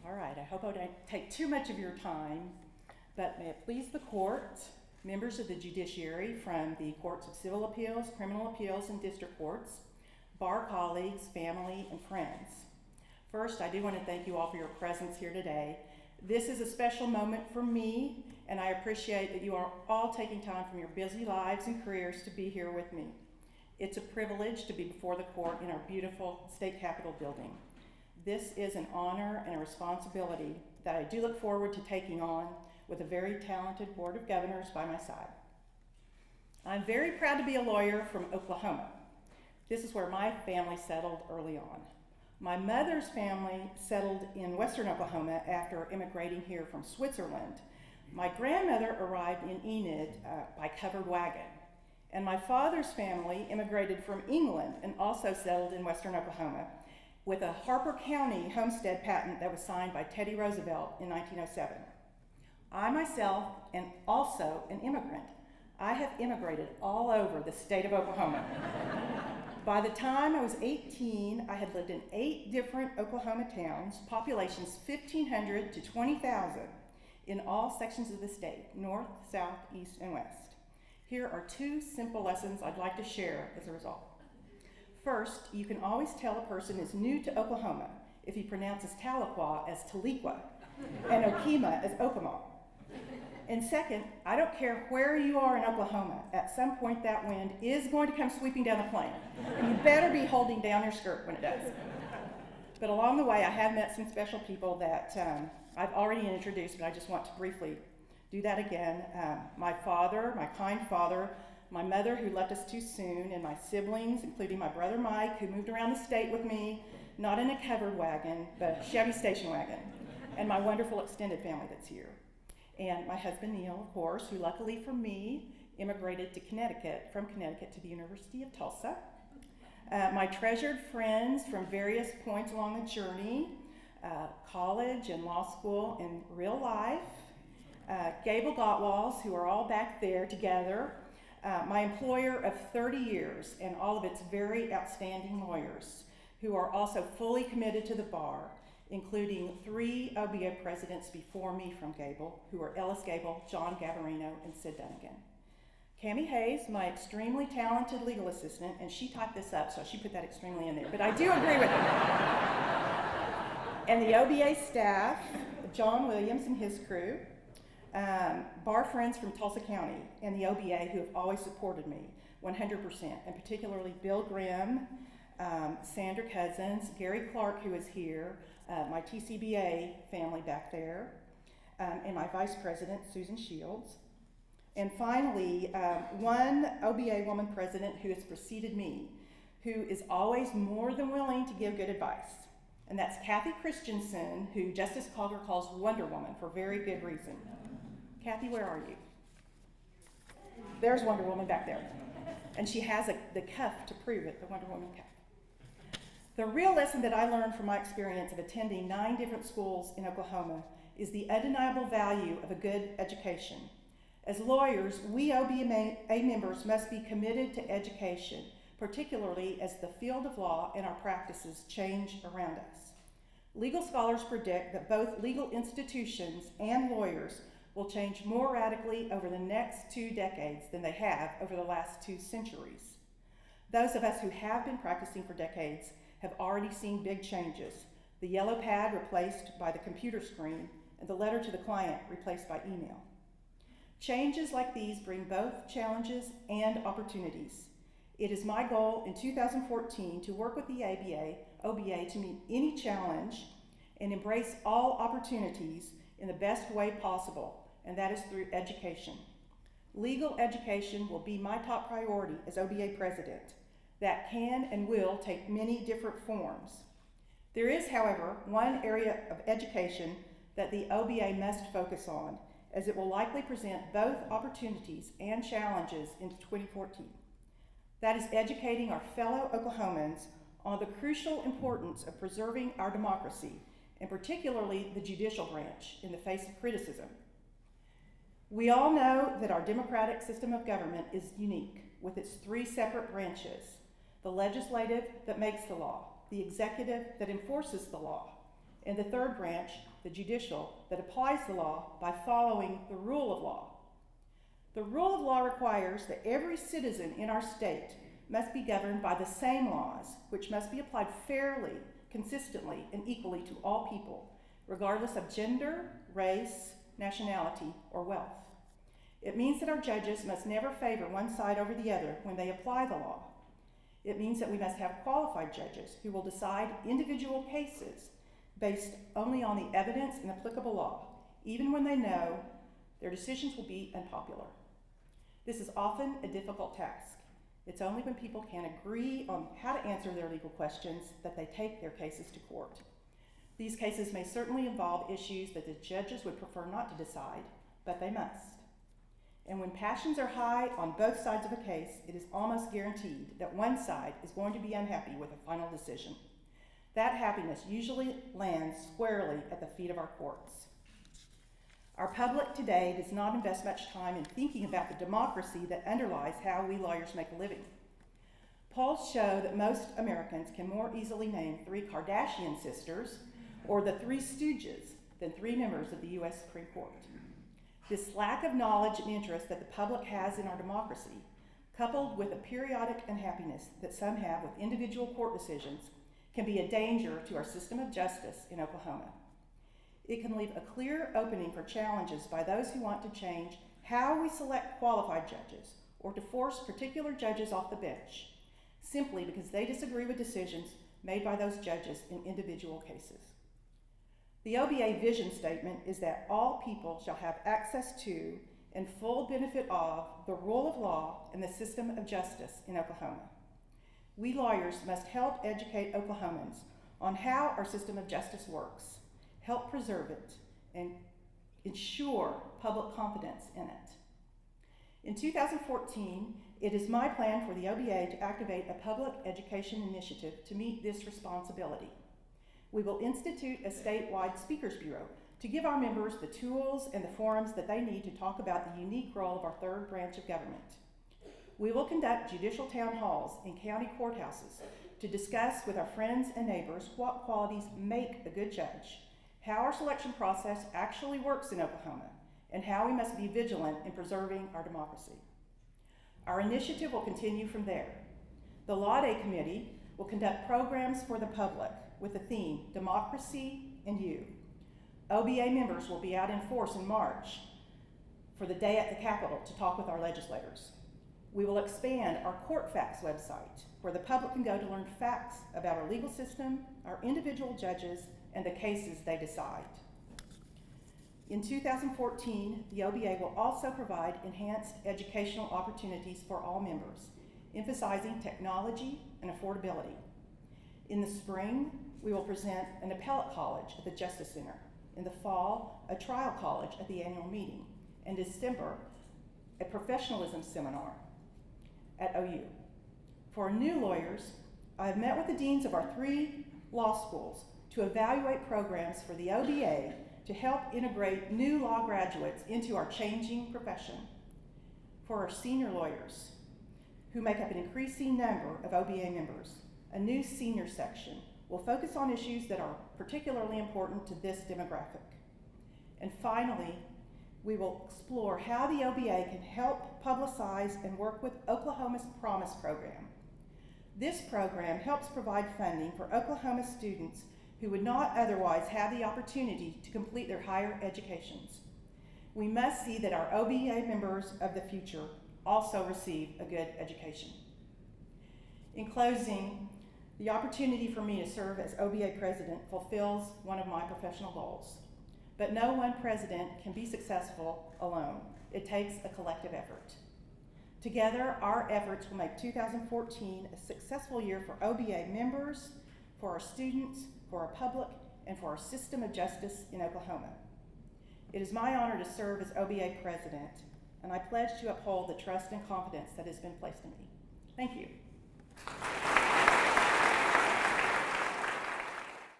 All right, I hope I don't take too much of your time, but may it please the court, members of the judiciary from the courts of civil appeals, criminal appeals, and district courts, bar colleagues, family, and friends. First, I do want to thank you all for your presence here today. This is a special moment for me, and I appreciate that you are all taking time from your busy lives and careers to be here with me. It's a privilege to be before the court in our beautiful state capitol building. This is an honor and a responsibility that I do look forward to taking on with a very talented board of governors by my side. I'm very proud to be a lawyer from Oklahoma. This is where my family settled early on. My mother's family settled in western Oklahoma after immigrating here from Switzerland. My grandmother arrived in Enid by covered wagon. And my father's family immigrated from England and also settled in western Oklahoma with a Harper County homestead patent that was signed by Teddy Roosevelt in 1907. I myself am also an immigrant. I have immigrated all over the state of Oklahoma. By the time I was 18, I had lived in 8 different Oklahoma towns, populations 1,500 to 20,000 in all sections of the state, north, south, east, and west. Here are 2 simple lessons I'd like to share as a result. First, you can always tell a person is new to Oklahoma if he pronounces Tahlequah as Tahlequah and Okemah as Okemah. And second, I don't care where you are in Oklahoma, at some point that wind is going to come sweeping down the plain. And you better be holding down your skirt when it does. But along the way, I have met some special people that I've already introduced, but I just want to briefly do that again. My father, my kind father, my mother who left us too soon, and my siblings, including my brother Mike, who moved around the state with me, not in a covered wagon, but a Chevy station wagon, and my wonderful extended family that's here. And my husband Neil, of course, who luckily for me immigrated to Connecticut, from Connecticut to the University of Tulsa. My treasured friends from various points along the journey, college and law school and real life, Gable Gottwalls, who are all back there together, my employer of 30 years and all of its very outstanding lawyers who are also fully committed to the bar, including 3 OBA presidents before me from Gable, who are Ellis Gable, John Gavarino, and Sid Dunnigan. Cammie Hayes, my extremely talented legal assistant, and she typed this up, so she put that extremely in there, but I do agree with her. And the OBA staff, John Williams and his crew, bar friends from Tulsa County and the OBA who have always supported me 100%, and particularly Bill Grimm, Sandra Cousins, Gary Clark, who is here, my TCBA family back there, and my vice president, Susan Shields. And finally, one OBA woman president who has preceded me, who is always more than willing to give good advice. And that's Kathy Christensen, who Justice Calder calls Wonder Woman for very good reason. Kathy, where are you? There's Wonder Woman back there. And she has the cuff to prove it, the Wonder Woman cuff. The real lesson that I learned from my experience of attending 9 different schools in Oklahoma is the undeniable value of a good education. As lawyers, we OBA members must be committed to education, particularly as the field of law and our practices change around us. Legal scholars predict that both legal institutions and lawyers will change more radically over the next 2 decades than they have over the last 2 centuries. Those of us who have been practicing for decades have already seen big changes. The yellow pad replaced by the computer screen, and the letter to the client replaced by email. Changes like these bring both challenges and opportunities. It is my goal in 2014 to work with the OBA to meet any challenge and embrace all opportunities in the best way possible, and that is through education. Legal education will be my top priority as OBA president. That can and will take many different forms. There is, however, one area of education that the OBA must focus on, as it will likely present both opportunities and challenges in 2014. That is educating our fellow Oklahomans on the crucial importance of preserving our democracy, and particularly the judicial branch, in the face of criticism. We all know that our democratic system of government is unique, with its 3 separate branches: the legislative that makes the law, the executive that enforces the law, and the third branch, the judicial, that applies the law by following the rule of law. The rule of law requires that every citizen in our state must be governed by the same laws, which must be applied fairly, consistently, and equally to all people, regardless of gender, race, nationality, or wealth. It means that our judges must never favor one side over the other when they apply the law. It means that we must have qualified judges who will decide individual cases based only on the evidence and applicable law, even when they know their decisions will be unpopular. This is often a difficult task. It's only when people can agree on how to answer their legal questions that they take their cases to court. These cases may certainly involve issues that the judges would prefer not to decide, but they must. And when passions are high on both sides of a case, it is almost guaranteed that one side is going to be unhappy with a final decision. That happiness usually lands squarely at the feet of our courts. Our public today does not invest much time in thinking about the democracy that underlies how we lawyers make a living. Polls show that most Americans can more easily name 3 Kardashian sisters or the 3 Stooges than 3 members of the U.S. Supreme Court. This lack of knowledge and interest that the public has in our democracy, coupled with a periodic unhappiness that some have with individual court decisions, can be a danger to our system of justice in Oklahoma. It can leave a clear opening for challenges by those who want to change how we select qualified judges or to force particular judges off the bench, simply because they disagree with decisions made by those judges in individual cases. The OBA vision statement is that all people shall have access to and full benefit of the rule of law and the system of justice in Oklahoma. We lawyers must help educate Oklahomans on how our system of justice works, help preserve it, and ensure public confidence in it. In 2014, it is my plan for the OBA to activate a public education initiative to meet this responsibility. We will institute a statewide speakers bureau to give our members the tools and the forums that they need to talk about the unique role of our third branch of government. We will conduct judicial town halls in county courthouses to discuss with our friends and neighbors what qualities make a good judge, how our selection process actually works in Oklahoma, and how we must be vigilant in preserving our democracy. Our initiative will continue from there. The Law Day Committee will conduct programs for the public with the theme, Democracy and You. OBA members will be out in force in March for the day at the Capitol to talk with our legislators. We will expand our Court Facts website, where the public can go to learn facts about our legal system, our individual judges, and the cases they decide. In 2014, the OBA will also provide enhanced educational opportunities for all members, emphasizing technology and affordability. In the spring, we will present an appellate college at the Justice Center. In the fall, a trial college at the annual meeting. In December, a professionalism seminar at OU. For new lawyers, I have met with the deans of our 3 law schools to evaluate programs for the OBA to help integrate new law graduates into our changing profession. For our senior lawyers, who make up an increasing number of OBA members, a new senior section will focus on issues that are particularly important to this demographic. And finally, we will explore how the OBA can help publicize and work with Oklahoma's Promise program. This program helps provide funding for Oklahoma students who would not otherwise have the opportunity to complete their higher educations. We must see that our OBA members of the future also receive a good education. In closing, the opportunity for me to serve as OBA president fulfills one of my professional goals. But no one president can be successful alone. It takes a collective effort. Together, our efforts will make 2014 a successful year for OBA members, for our students, for our public, and for our system of justice in Oklahoma. It is my honor to serve as OBA president, and I pledge to uphold the trust and confidence that has been placed in me. Thank you.